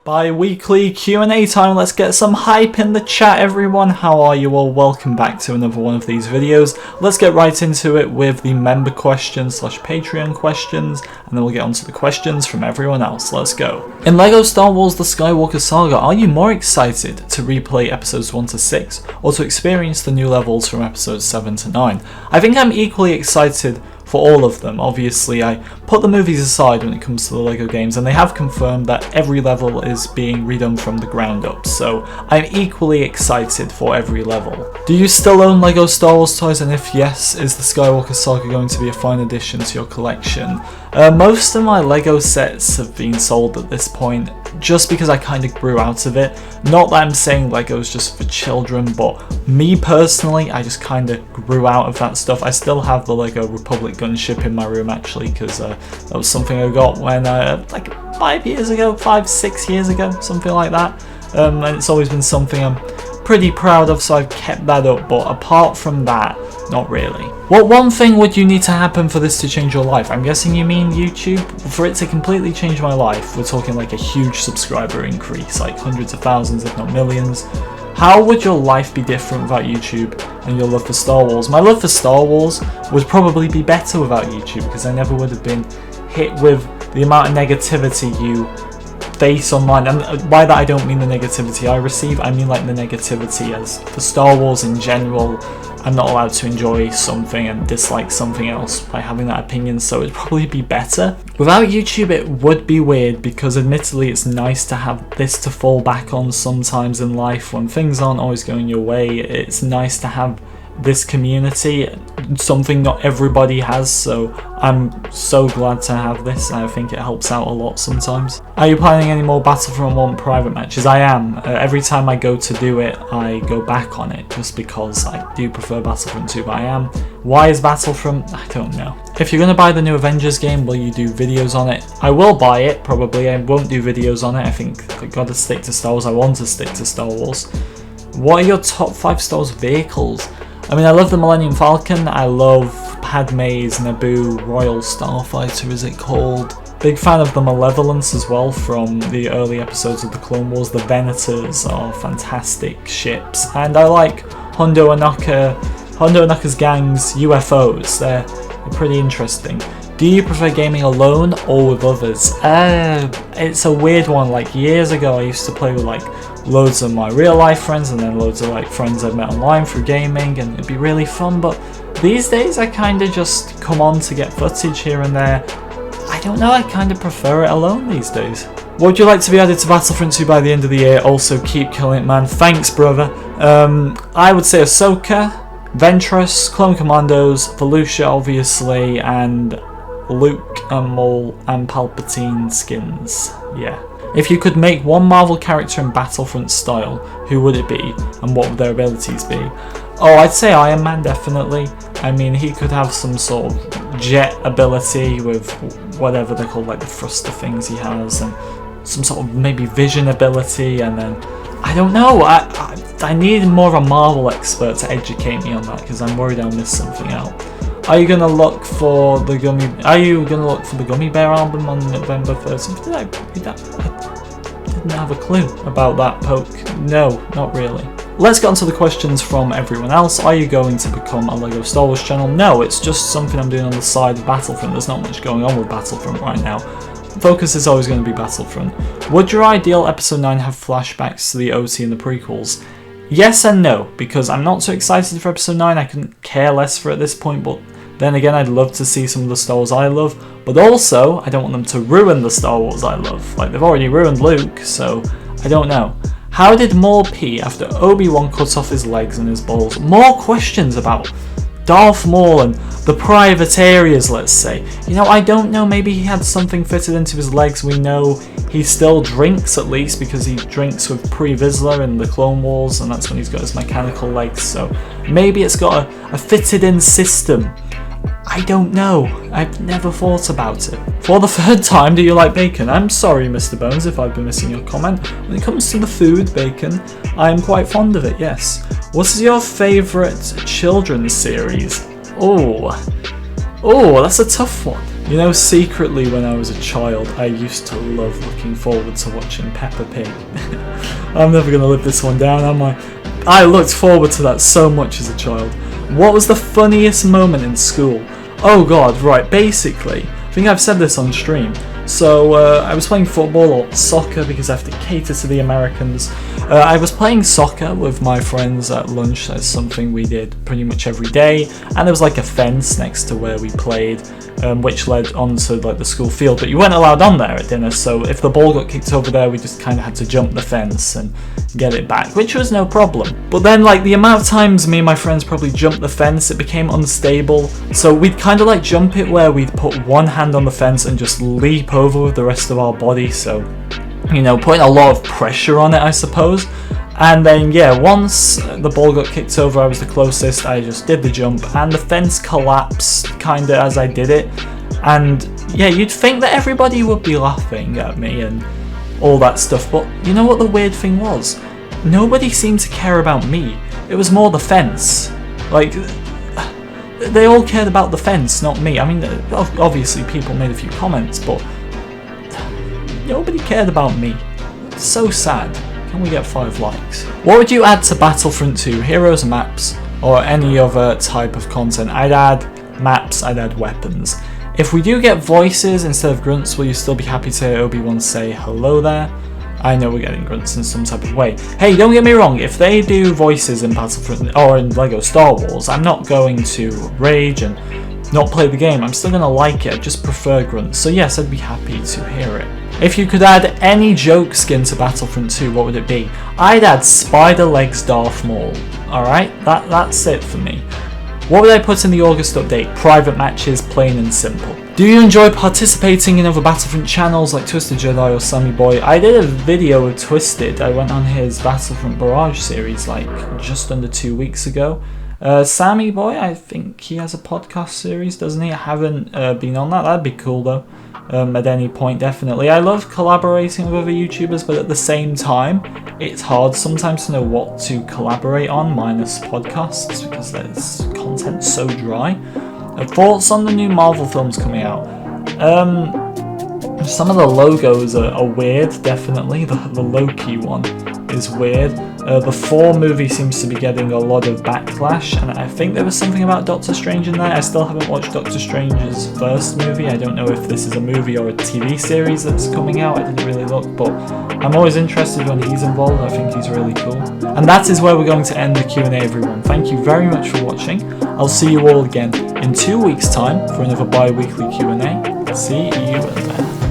Bi-weekly Q&A time. Let's get some hype in the chat, everyone. How are you all? Welcome back to another one of these videos. Let's get right into it with the member questions / Patreon questions, and then we'll get onto the questions from everyone else. Let's go. In LEGO Star Wars The Skywalker Saga, are you more excited to replay episodes 1 to 6 or to experience the new levels from episodes 7 to 9? I think I'm equally excited for all of them. Obviously, I put the movies aside when it comes to the LEGO games, and they have confirmed that every level is being redone from the ground up, so I'm equally excited for every level. Do you still own LEGO Star Wars toys, and if yes, is the Skywalker Saga going to be a fine addition to your collection? Most of my LEGO sets have been sold at this point, just because I kind of grew out of it. Not that I'm saying LEGO's just for children, but me personally, I just kind of grew out of that stuff. I still have the LEGO Republic gunship in my room, actually, because that was something I got when, like 6 years ago, something like that. And it's always been something I'm pretty proud of, so I've kept that up, but apart from that, not really. What one thing would you need to happen for this to change your life? I'm guessing you mean YouTube? For it to completely change my life, we're talking like a huge subscriber increase, like hundreds of thousands if not millions. How would your life be different without YouTube and your love for Star Wars? My love for Star Wars would probably be better without YouTube, because I never would have been hit with the amount of negativity you face online. And by that I don't mean the negativity I receive, I mean like the negativity as for Star Wars in general. I'm not allowed to enjoy something and dislike something else by having that opinion, so it'd probably be better. Without YouTube it would be weird, because admittedly it's nice to have this to fall back on sometimes in life when things aren't always going your way. It's nice to have this community, something not everybody has, so I'm so glad to have this, and I think it helps out a lot sometimes. Are you planning any more Battlefront 1 private matches? I am. Every time I go to do it, I go back on it, just because I do prefer Battlefront 2, but I am. Why is Battlefront? I don't know. If you're going to buy the new Avengers game, will you do videos on it? I will buy it, probably. I won't do videos on it. I think I've got to stick to Star Wars. I want to stick to Star Wars. What are your top 5 Star Wars vehicles? I mean, I love the Millennium Falcon, I love Padme's Naboo Royal Starfighter, is it called? Big fan of the Malevolence as well from the early episodes of the Clone Wars. The Venators are fantastic ships, and I like Hondo Ohnaka's gang's UFOs, they're pretty interesting. Do you prefer gaming alone or with others? It's a weird one. Like years ago I used to play with like loads of my real life friends, and then loads of like friends I've met online through gaming, and it'd be really fun, but these days I kind of just come on to get footage here and there. I don't know, I kind of prefer it alone these days. What would you like to be added to Battlefront 2 by the end of the year? Also keep killing it, man. Thanks, brother. I would say Ahsoka, Ventress, Clone Commandos, Volusia obviously, and Luke and Maul and Palpatine skins. Yeah. If you could make one Marvel character in Battlefront style, who would it be, and what would their abilities be? Oh, I'd say Iron Man, definitely. I mean, he could have some sort of jet ability with whatever they're called, like the thruster things he has, and some sort of maybe vision ability, and then, I don't know, I need more of a Marvel expert to educate me on that, because I'm worried I'll miss something out. Are you gonna look for the Gummy Bear album on November 13th? Did I read that? I didn't have a clue about that poke. No, not really. Let's get onto the questions from everyone else. Are you going to become a LEGO Star Wars channel? No, it's just something I'm doing on the side of Battlefront. There's not much going on with Battlefront right now. Focus is always going to be Battlefront. Would your ideal episode 9 have flashbacks to the OT and the prequels? Yes and no, because I'm not so excited for episode 9, I couldn't care less for it at this point, but then again I'd love to see some of the Star Wars I love, but also I don't want them to ruin the Star Wars I love. Like, they've already ruined Luke, so I don't know. How did Maul pee after Obi-Wan cut off his legs and his balls? More questions about Darth Maul and the private areas, let's say. You know, I don't know, maybe he had something fitted into his legs. We know he still drinks, at least, because he drinks with Pre Vizsla in the Clone Wars, and that's when he's got his mechanical legs, so maybe it's got a fitted in system. I don't know. I've never thought about it. For the third time, do you like bacon? I'm sorry, Mr. Bones, if I've been missing your comment. When it comes to the food, bacon, I'm quite fond of it, yes. What is your favourite children's series? Oh, that's a tough one. You know, secretly when I was a child, I used to love looking forward to watching Peppa Pig. I'm never going to live this one down, am I? I looked forward to that so much as a child. What was the funniest moment in school? Oh god, right, basically, I think I've said this on stream. So I was playing football or soccer because I have to cater to the Americans. I was playing soccer with my friends at lunch. That's something we did pretty much every day. And there was like a fence next to where we played, which led onto like the school field. But you weren't allowed on there at dinner. So if the ball got kicked over there, we just kind of had to jump the fence and get it back, which was no problem. But then like the amount of times me and my friends probably jumped the fence, it became unstable. So we'd kind of like jump it where we'd put one hand on the fence and just leap over with the rest of our body, so you know, putting a lot of pressure on it, I suppose. And then yeah, once the ball got kicked over, I was the closest, I just did the jump and the fence collapsed kinda as I did it. And yeah, you'd think that everybody would be laughing at me and all that stuff, but you know what the weird thing was? Nobody seemed to care about me. It was more the fence. Like, they all cared about the fence, not me. I mean, obviously people made a few comments, but nobody cared about me. It's so sad. Can we get 5 likes? What would you add to Battlefront 2? Heroes, maps, or any other type of content? I'd add maps, I'd add weapons. If we do get voices instead of grunts, will you still be happy to hear Obi-Wan say hello there? I know we're getting grunts in some type of way. Hey, don't get me wrong, if they do voices in Battlefront or in LEGO Star Wars, I'm not going to rage and not play the game. I'm still going to like it, I just prefer grunts. So yes, I'd be happy to hear it. If you could add any joke skin to Battlefront 2, what would it be? I'd add Spider Legs Darth Maul. Alright, that's it for me. What would I put in the August update? Private matches, plain and simple. Do you enjoy participating in other Battlefront channels like Twisted Jedi or Sammy Boy? I did a video with Twisted. I went on his Battlefront Barrage series like just under 2 weeks ago. Sammy Boy, I think he has a podcast series, doesn't he? I haven't been on that. That'd be cool though. At any point, definitely. I love collaborating with other YouTubers, but at the same time, it's hard sometimes to know what to collaborate on, minus podcasts, because there's content so dry. Thoughts on the new Marvel films coming out? Some of the logos are weird, definitely. The Loki one is weird. The Thor movie seems to be getting a lot of backlash, and I think there was something about Doctor Strange in there. I still haven't watched Doctor Strange's first movie. I don't know if this is a movie or a TV series that's coming out. I didn't really look, but I'm always interested when he's involved. I think he's really cool. And that is where we're going to end the Q&A, everyone. Thank you very much for watching. I'll see you all again in 2 weeks' time for another bi-weekly Q&A. See you in there.